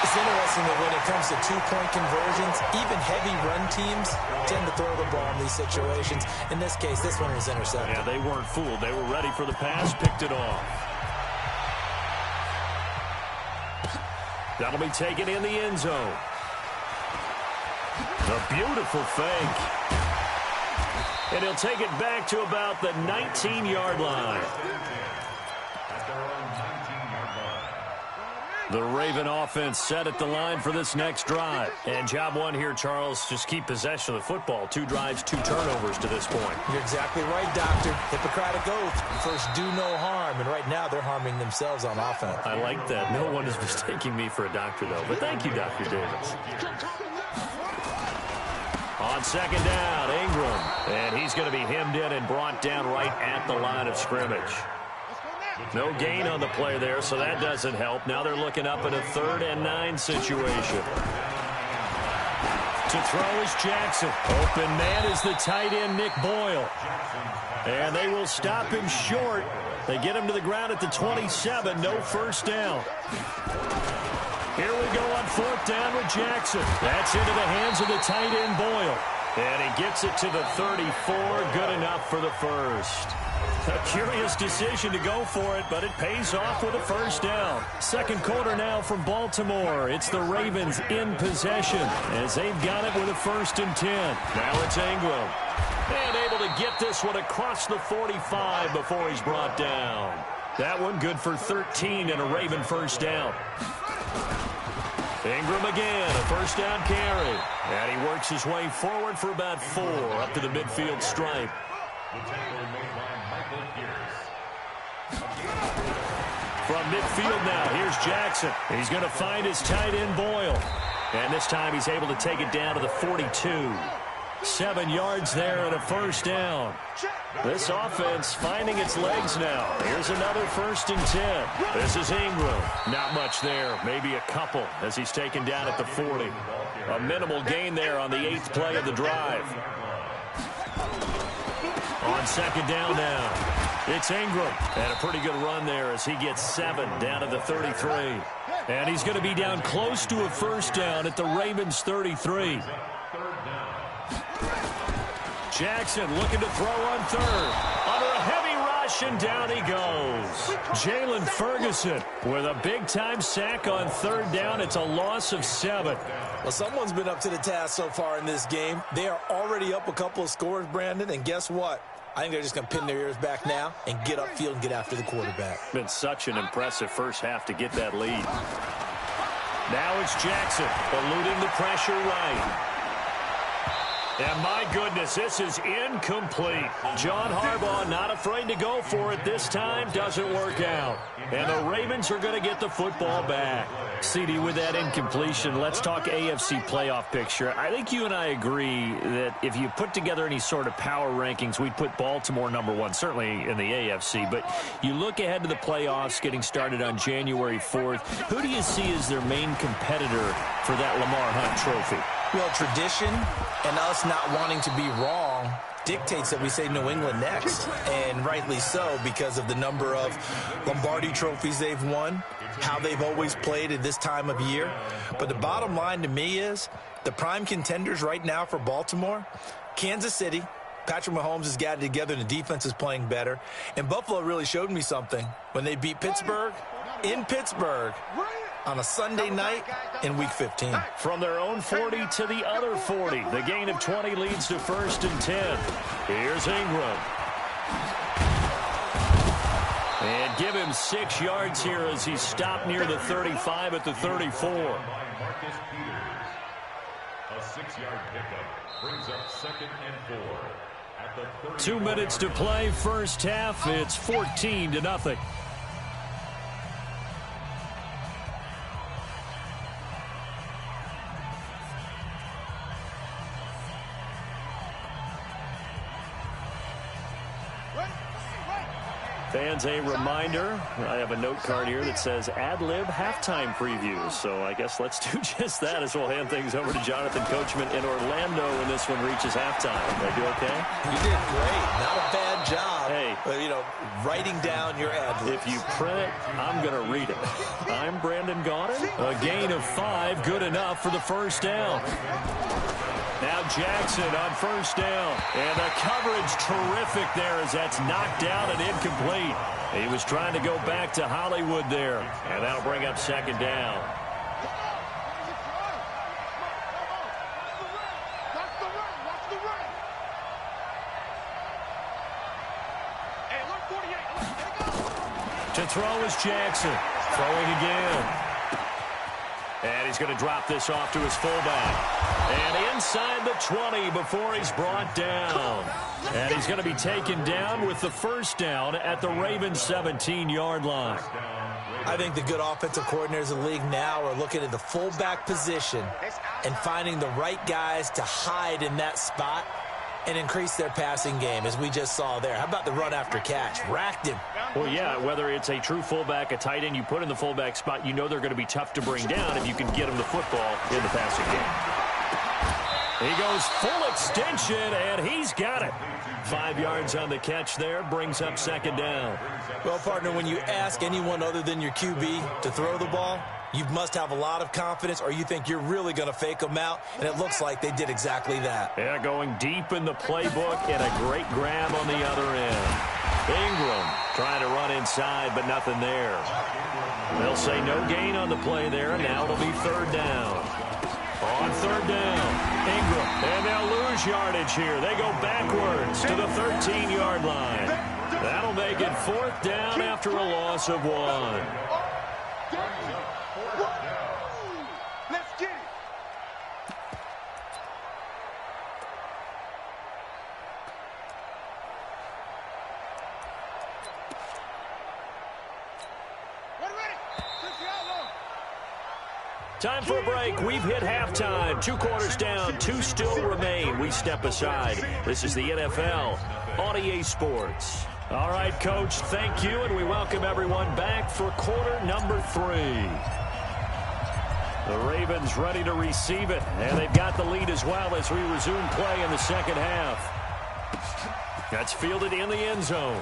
It's interesting that when it comes to two-point conversions, even heavy run teams tend to throw the ball in these situations. In this case, this one was intercepted. Yeah, they weren't fooled. They were ready for the pass, picked it off. That'll be taken in the end zone. A beautiful fake. And he'll take it back to about the 19-yard line. The Raven offense set at the line for this next drive. And job one here, Charles, just keep possession of the football. 2 drives, 2 turnovers to this point. You're exactly right, Doctor. Hippocratic oath. First, do no harm. And right now, they're harming themselves on offense. I like that. No one is mistaking me for a doctor, though. But thank you, Dr. Davis. On second down, Ingram. And he's going to be hemmed in and brought down right at the line of scrimmage. No gain on the play there, so that doesn't help. Now they're looking up in a 3rd and 9 situation. To throw is Jackson. Open man is the tight end, Nick Boyle. And they will stop him short. They get him to the ground at the 27. No first down. Here we go on 4th down with Jackson. That's into the hands of the tight end, Boyle. And he gets it to the 34. Good enough for the first. A curious decision to go for it, but it pays off with a first down. Second quarter now from Baltimore. It's the Ravens in possession as they've got it with a 1st and 10. Now it's Ingram. And able to get this one across the 45 before he's brought down. That one good for 13 and a Raven first down. Ingram again, a first down carry. And he works his way forward for about 4 up to the midfield stripe. From midfield now, here's Jackson. He's going to find his tight end, Boyle. And this time he's able to take it down to the 42. 7 yards there and a first down. This offense finding its legs now. Here's another 1st and 10. This is Ingram. Not much there, maybe a couple as he's taken down at the 40. A minimal gain there on the 8th play of the drive. On second down now, it's Ingram. And a pretty good run there as he gets 7 down to the 33. And he's going to be down close to a first down at the Ravens 33. Jackson looking to throw on 3rd. Under a heavy rush, and down he goes. Jalen Ferguson with a big-time sack on 3rd down. It's a loss of 7. Well, someone's been up to the task so far in this game. They are already up a couple of scores, Brandon, and guess what? I think they're just going to pin their ears back now and get upfield and get after the quarterback. Been such an impressive first half to get that lead. Now it's Jackson eluding the pressure right. And my goodness, this is incomplete. John Harbaugh not afraid to go for it this time. Doesn't work out. And the Ravens are going to get the football back. CD, with that incompletion, let's talk AFC playoff picture. I think you and I agree that if you put together any sort of power rankings, we'd put Baltimore #1, certainly in the AFC. But you look ahead to the playoffs getting started on January 4th. Who do you see as their main competitor for that Lamar Hunt trophy? Well, tradition and us not wanting to be wrong dictates that we say New England next, and rightly so because of the number of Lombardi trophies they've won, how they've always played at this time of year. But the bottom line to me is the prime contenders right now for Baltimore, Kansas City. Patrick Mahomes has got it together and the defense is playing better. And Buffalo really showed me something when they beat Pittsburgh in Pittsburgh on a Sunday night in Week 15. From their own 40 to the other 40. The gain of 20 leads to 1st and 10. Here's Ingram. And give him 6 yards here as he stopped near the 35 at the 34. A 6-yard pickup brings up 2nd and 4 at the 30. 2 minutes to play, first half. It's 14-0. Fans, a reminder, I have a note card here that says ad-lib halftime previews. So I guess let's do just that as we'll hand things over to Jonathan Coachman in Orlando when this one reaches halftime. Did I do okay? You did great. Not a bad job. Hey. But, you know, writing down your ad-libs. If you print it, I'm going to read it. I'm Brandon Gaudin. A gain of 5, good enough for the first down. Now Jackson on first down. And the coverage terrific there as that's knocked down and incomplete. He was trying to go back to Hollywood there. And that'll bring up second down. To throw is Jackson. Throwing again. And he's going to drop this off to his fullback. And inside the 20 before he's brought down. And he's going to be taken down with the first down at the Ravens 17-yard line. I think the good offensive coordinators in the league now are looking at the fullback position and finding the right guys to hide in that spot and increase their passing game, as we just saw there. How about the run after catch? Racked him. Well, yeah, whether it's a true fullback, a tight end you put in the fullback spot, you know they're going to be tough to bring down if you can get them the football in the passing game. He goes full extension, and he's got it. 5 yards on the catch there, brings up second down. Well, partner, when you ask anyone other than your QB to throw the ball, you must have a lot of confidence, or you think you're really going to fake them out, and it looks like they did exactly that. Yeah, going deep in the playbook, and a great grab on the other end. Ingram trying to run inside, but nothing there. They'll say no gain on the play there, and now it'll be third down. On third down, Ingram, and they'll lose yardage here. They go backwards to the 13-yard line. That'll make it fourth down after a loss of 1. Let's get it. Time for a break. We've hit halftime. 2 quarters down. 2 still remain. We step aside. This is the NFL on EA Sports. All right, Coach, thank you, and we welcome everyone back for quarter number 3. The Ravens ready to receive it, and they've got the lead as well as we resume play in the second half. That's fielded in the end zone.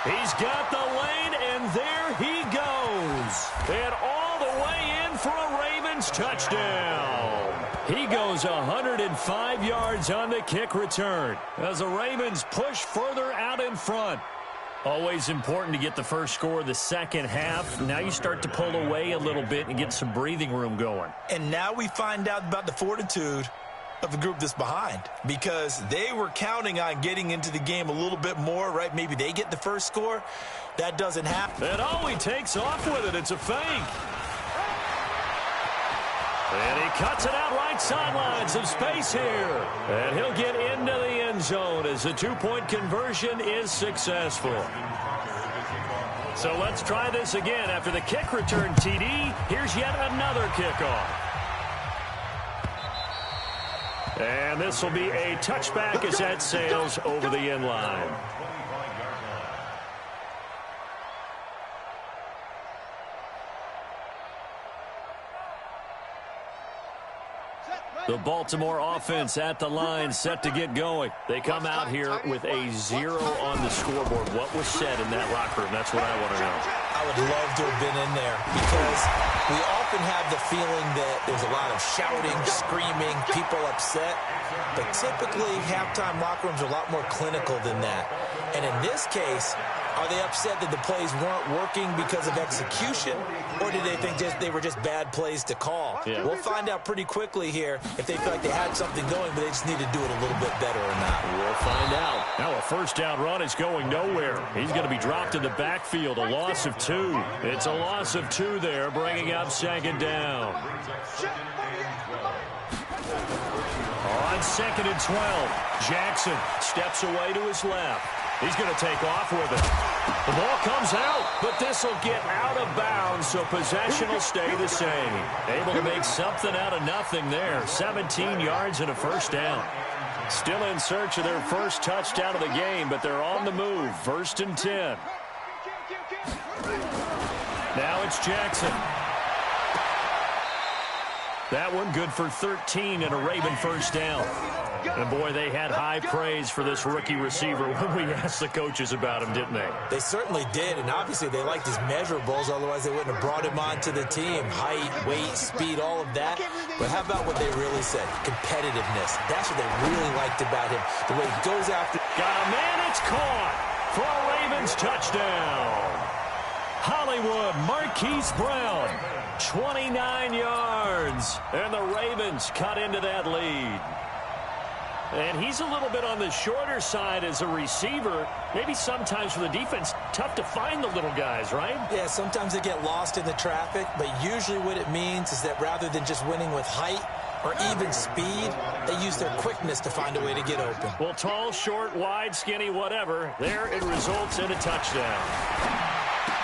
He's got the lane, and there he goes. And all the way in for a Ravens touchdown. He goes 105 yards on the kick return as the Ravens push further out in front. Always important to get the first score of the second half. Now you start to pull away a little bit and get some breathing room going. And now we find out about the fortitude of the group that's behind, because they were counting on getting into the game a little bit more, right? Maybe they get the first score. That doesn't happen. And he takes off with it. It's a fake. And he cuts it out right sideline. Some space here. And he'll get into the end zone as the 2-point conversion is successful. So let's try this again. After the kick return TD, here's yet another kickoff. And this will be a touchback as that sails over the end line. The Baltimore offense at the line, set to get going. They come out here with a 0 on the scoreboard. What was said in that locker room? That's what I want to know. I would love to have been in there, because we often have the feeling that there's a lot of shouting, screaming, people upset. But typically, halftime locker rooms are a lot more clinical than that. And in this case, are they upset that the plays weren't working because of execution, or did they think they were just bad plays to call? Yeah. We'll find out pretty quickly here if they feel like they had something going, but they just need to do it a little bit better or not. We'll find out. Now a first down run is going nowhere. He's going to be dropped in the backfield, a loss of 2. It's a loss of 2 there, bringing up second down. On 2nd and 12, Jackson steps away to his left. He's going to take off with it. The ball comes out, but this will get out of bounds, so possession will stay the same. Able to make something out of nothing there. 17 yards and a first down. Still in search of their first touchdown of the game, but they're on the move. 1st and 10. Now it's Jackson. That one good for 13 and a Raven first down. And, boy, they had high praise for this rookie receiver when we asked the coaches about him, didn't they? They certainly did, and obviously they liked his measurables, otherwise they wouldn't have brought him onto the team. Height, weight, speed, all of that. But how about what they really said? Competitiveness. That's what they really liked about him. The way he goes after. Got a man, it's caught for a Ravens touchdown. Hollywood Marquise Brown, 29 yards, and the Ravens cut into that lead. And he's a little bit on the shorter side as a receiver. Maybe sometimes for the defense, tough to find the little guys, right? Yeah, sometimes they get lost in the traffic, but usually what it means is that rather than just winning with height, or even speed, they use their quickness to find a way to get open. Well, tall, short, wide, skinny, whatever, there it results in a touchdown.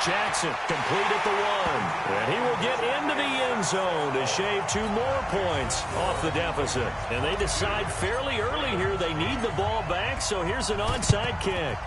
Jackson complete at the 1, and he will get into the end zone to shave 2 more points off the deficit. And they decide fairly early here they need the ball back, so here's an onside kick.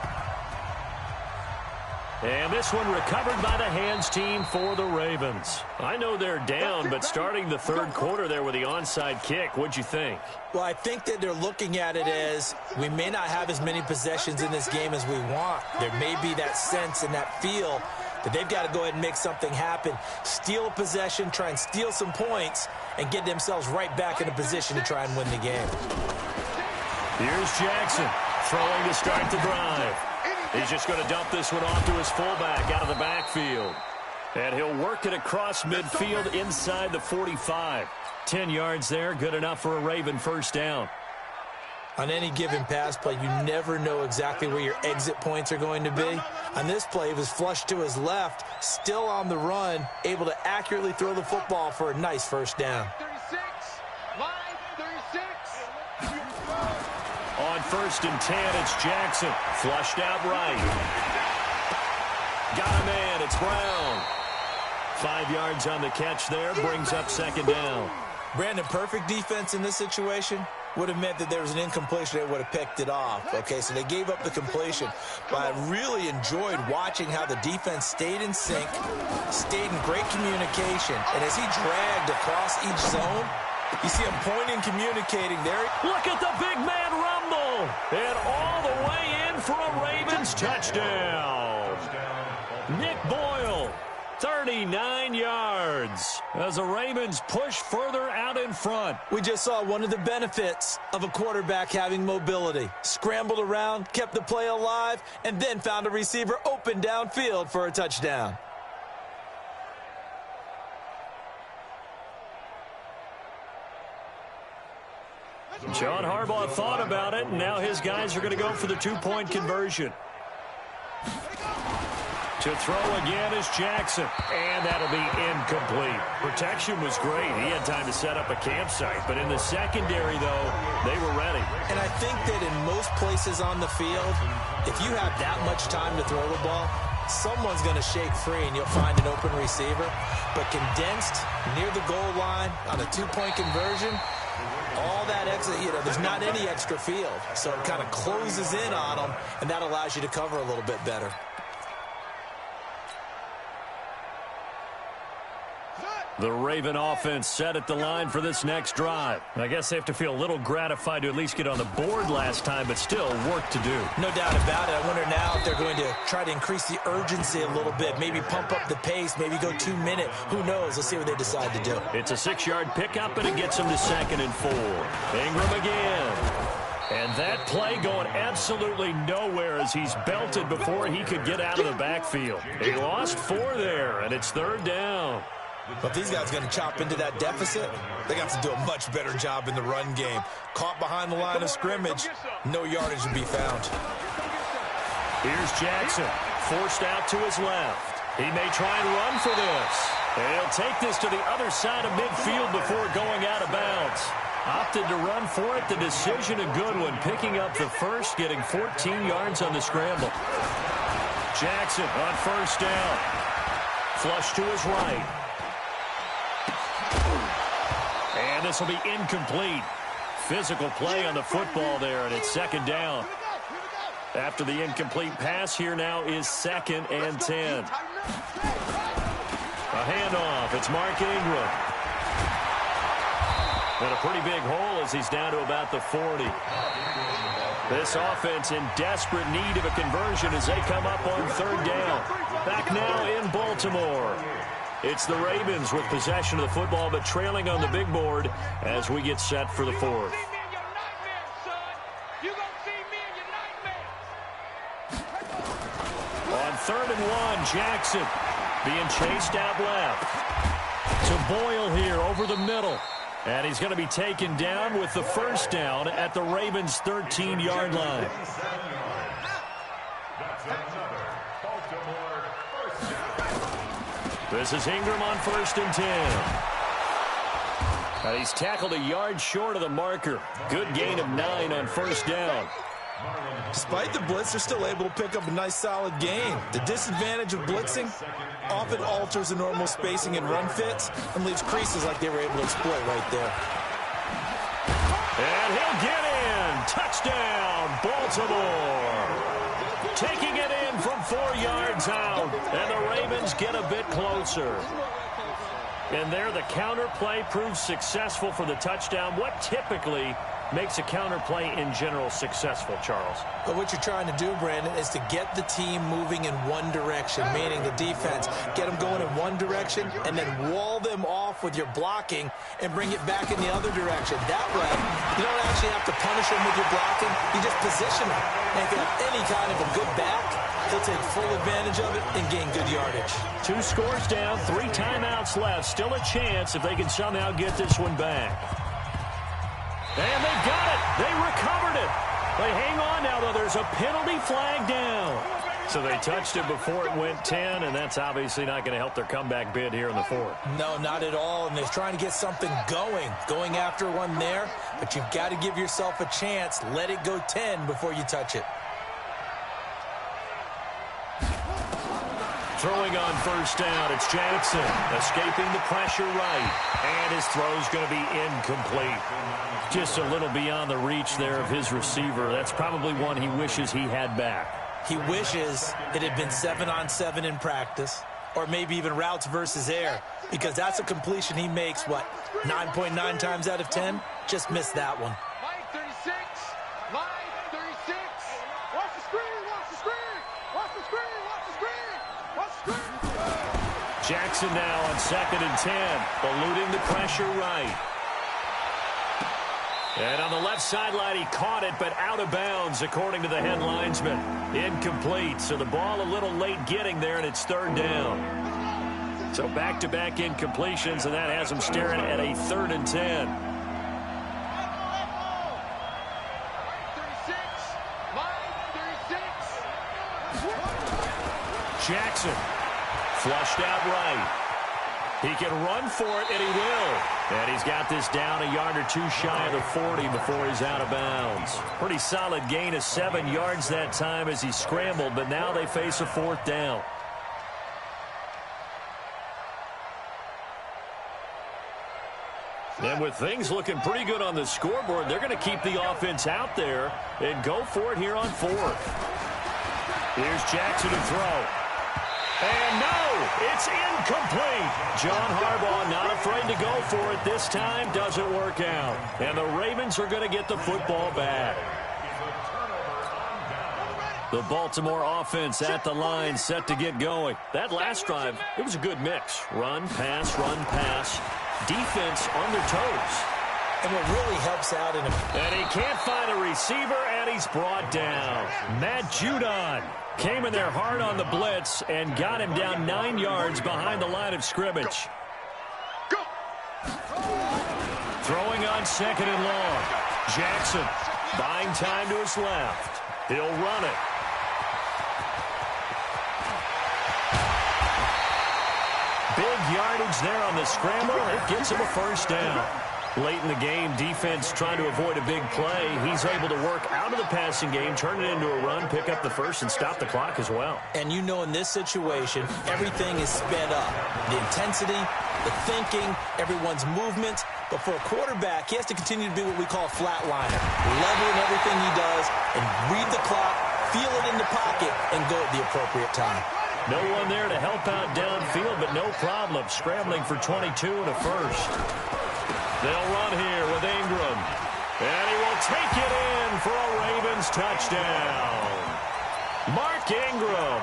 And this one recovered by the hands team for the Ravens. I know they're down, but starting the third quarter there with the onside kick, what'd you think? Well, I think that they're looking at it as we may not have as many possessions in this game as we want. There may be that sense and that feel that they've got to go ahead and make something happen, steal a possession, try and steal some points, and get themselves right back in a position to try and win the game. Here's Jackson throwing to start the drive. He's just going to dump this one off to his fullback out of the backfield. And he'll work it across midfield inside the 45. 10 yards there, good enough for a Raven first down. On any given pass play, you never know exactly where your exit points are going to be. On this play, he was flushed to his left, still on the run, able to accurately throw the football for a nice first down. 36, line 36. On 1st and 10, it's Jackson. Flushed out right. Got a man, it's Brown. 5 yards on the catch there, brings up second down. Brandon, perfect defense in this situation would have meant that there was an incompletion. They would have picked it off. Okay, so they gave up the completion. But I really enjoyed watching how the defense stayed in sync, stayed in great communication. And as he dragged across each zone, you see him pointing, communicating there. Look at the big man rumble. And all the way in for a Ravens touchdown. Nick Boyle, 39 yards as the Ravens push further out in front. We just saw one of the benefits of a quarterback having mobility. Scrambled around, kept the play alive, and then found a receiver open downfield for a touchdown. John Harbaugh thought about it, and now his guys are going to go for the 2-point conversion. To throw again is Jackson, and that'll be incomplete. Protection was great. He had time to set up a campsite, but in the secondary, though, they were ready. And I think that in most places on the field, if you have that much time to throw the ball, someone's going to shake free and you'll find an open receiver. But condensed near the goal line on a 2-point conversion, all that extra, there's not any extra field. So it kind of closes in on them, and that allows you to cover a little bit better. The Raven offense set at the line for this next drive. I guess they have to feel a little gratified to at least get on the board last time, but still work to do. No doubt about it. I wonder now if they're going to try to increase the urgency a little bit, maybe pump up the pace, maybe go 2-minute. Who knows? Let's see what they decide to do. It's a 6-yard pickup, and it gets them to 2nd and 4. Ingram again. And that play going absolutely nowhere as he's belted before he could get out of the backfield. He lost 4 there, and it's 3rd down. But these guys are going to chop into that deficit. They got to do a much better job in the run game. Caught behind the line of scrimmage, no yardage to be found. Here's Jackson, forced out to his left. He may try and run for this. And he'll take this to the other side of midfield before going out of bounds. Opted to run for it. The decision a good one, picking up the first, getting 14 yards on the scramble. Jackson on 1st down. Flush to his right. And this will be incomplete. Physical play on the football there, and it's 2nd down. After the incomplete pass, here now is 2nd and 10. A handoff. It's Mark Ingram. And a pretty big hole as he's down to about the 40. This offense in desperate need of a conversion as they come up on 3rd down. Back now in Baltimore. It's the Ravens with possession of the football, but trailing on the big board as we get set for the 4th. On 3rd and 1, Jackson being chased out left. To Boyle here over the middle. And he's going to be taken down with the 1st down at the Ravens' 13-yard line. This is Ingram on 1st and 10. He's tackled a yard short of the marker. Good gain of 9 on first down. Despite the blitz, they're still able to pick up a nice, solid gain. The disadvantage of blitzing often alters the normal spacing and run fits and leaves creases like they were able to exploit right there. And he'll get in. Touchdown, Baltimore. Taking it in from 4 yards out. And the Ravens get a bit closer. And there, the counter play proves successful for the touchdown. What typically makes a counter play in general successful, Charles? But what you're trying to do, Brandon, is to get the team moving in one direction, meaning the defense. Get them going in one direction and then wall them off with your blocking and bring it back in the other direction. That way, you don't actually have to punish them with your blocking. You just position them. Make it any kind of a good back. He'll take full advantage of it and gain good yardage. 2 scores down, 3 timeouts left. Still a chance if they can somehow get this one back. And they got it. They recovered it. They hang on now, though. There's a penalty flag down. So they touched it before it went 10, and that's obviously not going to help their comeback bid here in the 4th. No, not at all, and they're trying to get something going after one there, but you've got to give yourself a chance. Let it go 10 before you touch it. Throwing on first down, it's Jackson, escaping the pressure right, and his throw's going to be incomplete. Just a little beyond the reach there of his receiver. That's probably one he wishes he had back. He wishes it had been 7-on-7 in practice, or maybe even routes versus air, because that's a completion he makes, 9.9 times out of 10? Just missed that one. Line 36, line 36. Watch the screen, watch the screen, watch the screen, watch the screen, watch the screen. Jackson now on 2nd and 10, eluding the pressure right. And on the left sideline, he caught it, but out of bounds, according to the head linesman. Incomplete, so the ball a little late getting there, and it's 3rd down. So back-to-back incompletions, and that has him staring at a 3rd and 10. Jackson, flushed out right. He can run for it, and he will. And he's got this down a yard or 2 shy of the 40 before he's out of bounds. Pretty solid gain of 7 yards that time as he scrambled, but now they face a 4th down. And with things looking pretty good on the scoreboard, they're going to keep the offense out there and go for it here on 4th. Here's Jackson to throw. And no, it's incomplete. John Harbaugh not afraid to go for it this time. Doesn't work out. And the Ravens are going to get the football back. The Baltimore offense at the line, set to get going. That last drive, it was a good mix. Run, pass, defense on their toes. And what really helps out in a... And he can't find a receiver, and he's brought down. Matt Judon came in there hard on the blitz and got him down 9 yards behind the line of scrimmage. Go. Throwing on 2nd and long. Jackson buying time to his left. He'll run it. Big yardage there on the scramble. It gets him a 1st down. Late in the game, defense trying to avoid a big play. He's able to work out of the passing game, turn it into a run, pick up the 1st, and stop the clock as well. And you know in this situation, everything is sped up. The intensity, the thinking, everyone's movement. But for a quarterback, he has to continue to be what we call a flatliner. Level in everything he does and read the clock, feel it in the pocket, and go at the appropriate time. No one there to help out downfield, but no problem. Scrambling for 22 and a 1st. They'll run here with Ingram. And he will take it in for a Ravens touchdown. Mark Ingram,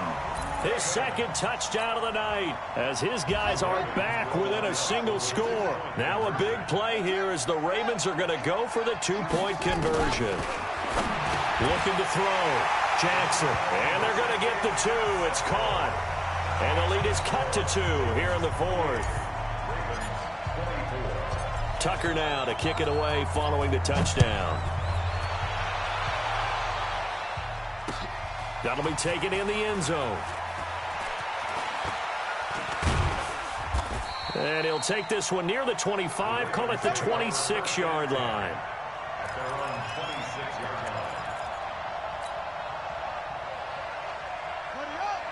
his 2nd touchdown of the night, as his guys are back within a single score. Now a big play here as the Ravens are going to go for the 2-point conversion. Looking to throw. Jackson. And they're going to get the 2. It's caught. And the lead is cut to 2 here in the 4th. Tucker now to kick it away following the touchdown. That'll be taken in the end zone. And he'll take this one near the 25, call it the 26-yard line. At their own 26-yard line.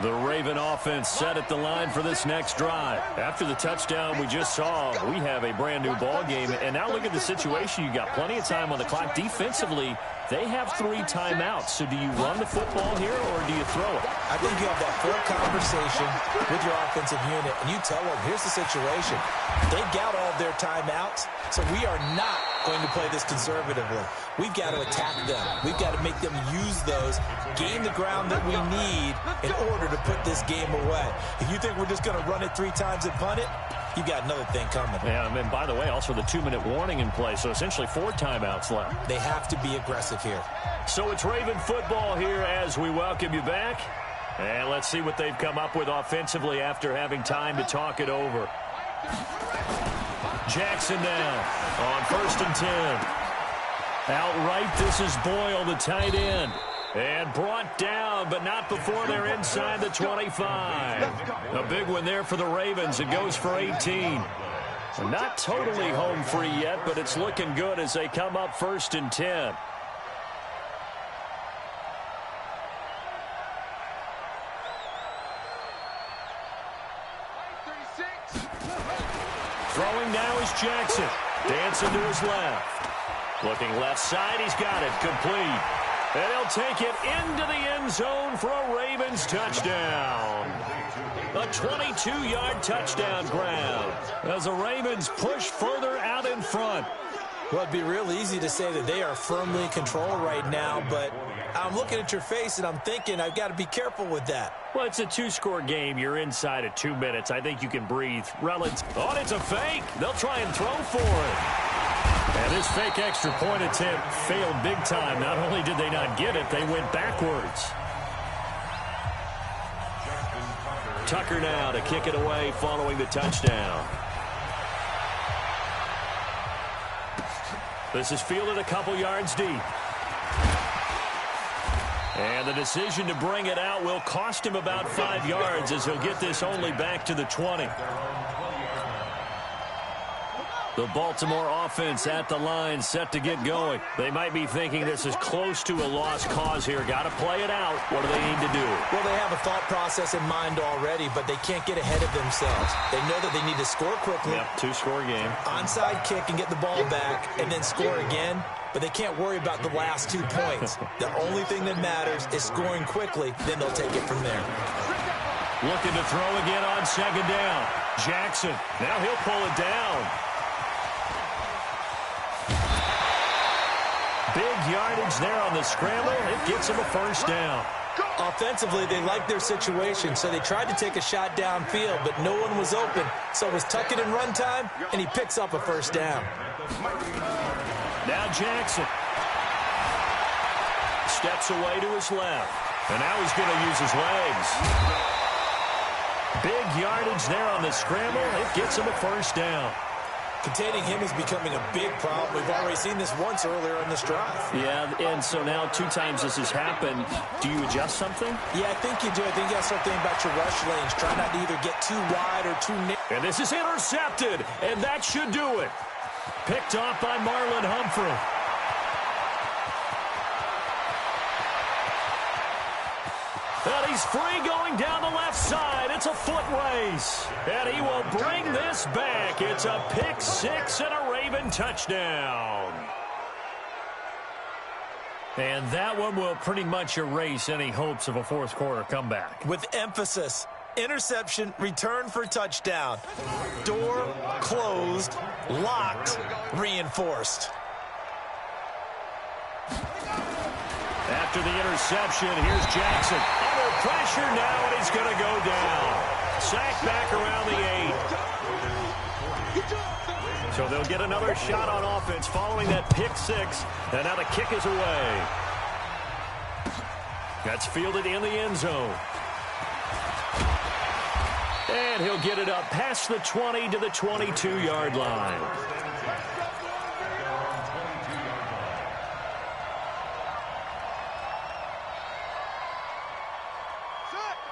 The Raven offense set at the line for this next drive. After the touchdown we just saw, we have a brand new ball game. And now look at the situation. You got plenty of time on the clock. Defensively, they have 3 timeouts. So do you run the football here or do you throw it? I think you have that full conversation with your offensive unit, and you tell them, here's the situation. They've got all of their timeouts, so we are not going to play this conservatively. We've got to attack them. We've got to make them use those, gain the ground that we need in order to put this game away. If you think we're just going to run it 3 times and punt it, you've got another thing coming. Yeah, and by the way, also the 2-minute warning in play, so essentially 4 timeouts left. They have to be aggressive here. So it's Raven football here as we welcome you back. And let's see what they've come up with offensively after having time to talk it over. Jackson now on 1st and 10. Outright, this is Boyle, the tight end. And brought down, but not before they're inside the 25. A big one there for the Ravens. It goes for 18. Not totally home free yet, but it's looking good as they come up 1st and 10. Throwing now is Jackson. Dancing to his left. Looking left side, he's got it. Complete. And he'll take it into the end zone for a Ravens touchdown. A 22-yard touchdown grab as the Ravens push further out in front. Well, it'd be real easy to say that they are firmly in control right now, but I'm looking at your face and I'm thinking I've got to be careful with that. Well, it's a 2-score game. You're inside at 2 minutes. I think you can breathe. Oh, it's a fake. They'll try and throw for it. And this fake extra point attempt failed big time. Not only did they not get it, they went backwards. Tucker now to kick it away following the touchdown. This is fielded a couple yards deep. And the decision to bring it out will cost him about 5 yards as he'll get this only back to the 20. The Baltimore offense at the line, set to get going. They might be thinking this is close to a lost cause here. Got to play it out. What do they need to do? Well, they have a thought process in mind already, but they can't get ahead of themselves. They know that they need to score quickly. Yep, 2-score game. Onside kick and get the ball back and then score again. But they can't worry about the last 2 points. The only thing that matters is scoring quickly. Then they'll take it from there. Looking to throw again on 2nd down. Jackson. Now he'll pull it down. Big yardage there on the scramble. It gets him a 1st down. Offensively, they like their situation, so they tried to take a shot downfield, but no one was open. So it was tuck it in run time, and he picks up a 1st down. Now Jackson. Steps away to his left. And now he's going to use his legs. Big yardage there on the scramble. It gets him a 1st down. Containing him is becoming a big problem. We've already seen this once earlier in this drive. Yeah, and so now 2 times this has happened. Do you adjust something? Yeah, I think you do. I think you got to start thinking about your rush lanes. Try not to either get too wide or too narrow. And this is intercepted, and that should do it. Picked off by Marlon Humphrey. And he's free going down the left side. It's a foot race. And he will bring this back. It's a pick 6 and a Raven touchdown. And that one will pretty much erase any hopes of a 4th quarter comeback. With emphasis. Interception, return for touchdown. Door closed, locked, reinforced. After the interception, here's Jackson. Under pressure now, and he's going to go down. Sacked back around the 8. So they'll get another shot on offense following that pick 6. And now the kick is away. That's fielded in the end zone. And he'll get it up past the 20 to the 22-yard line.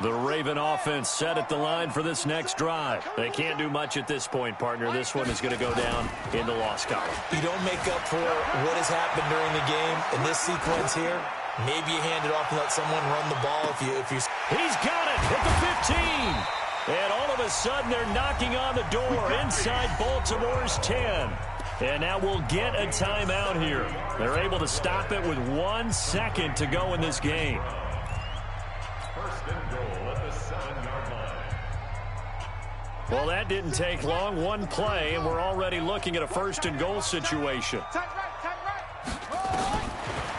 The Raven offense set at the line for this next drive. They can't do much at this point, partner. This one is going to go down in the loss column. You don't make up for what has happened during the game in this sequence here. Maybe you hand it off and let someone run the ball if you. He's got it at the 15. And all of a sudden, they're knocking on the door inside Baltimore's 10. And now we'll get a timeout here. They're able to stop it with 1 second to go in this game. First and goal at the 7-yard line. Well, that didn't take long. One play, and we're already looking at a first and goal situation.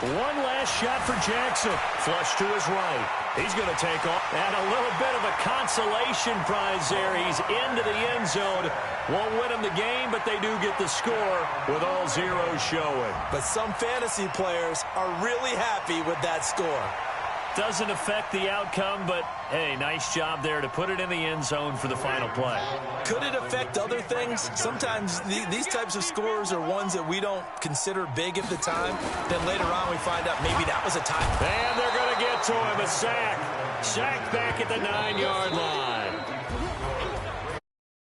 One last shot for Jackson. Flush to his right. He's going to take off. And a little bit of a consolation prize there. He's into the end zone. Won't win him the game, but they do get the score with all zeros showing. But some fantasy players are really happy with that score. Doesn't affect the outcome, but, hey, nice job there to put it in the end zone for the final play. Could it affect other things? Sometimes these types of scores are ones that we don't consider big at the time. Then later on we find out maybe that was a time. And they're going to get to him, a sack. Sacked back at the 9-yard line.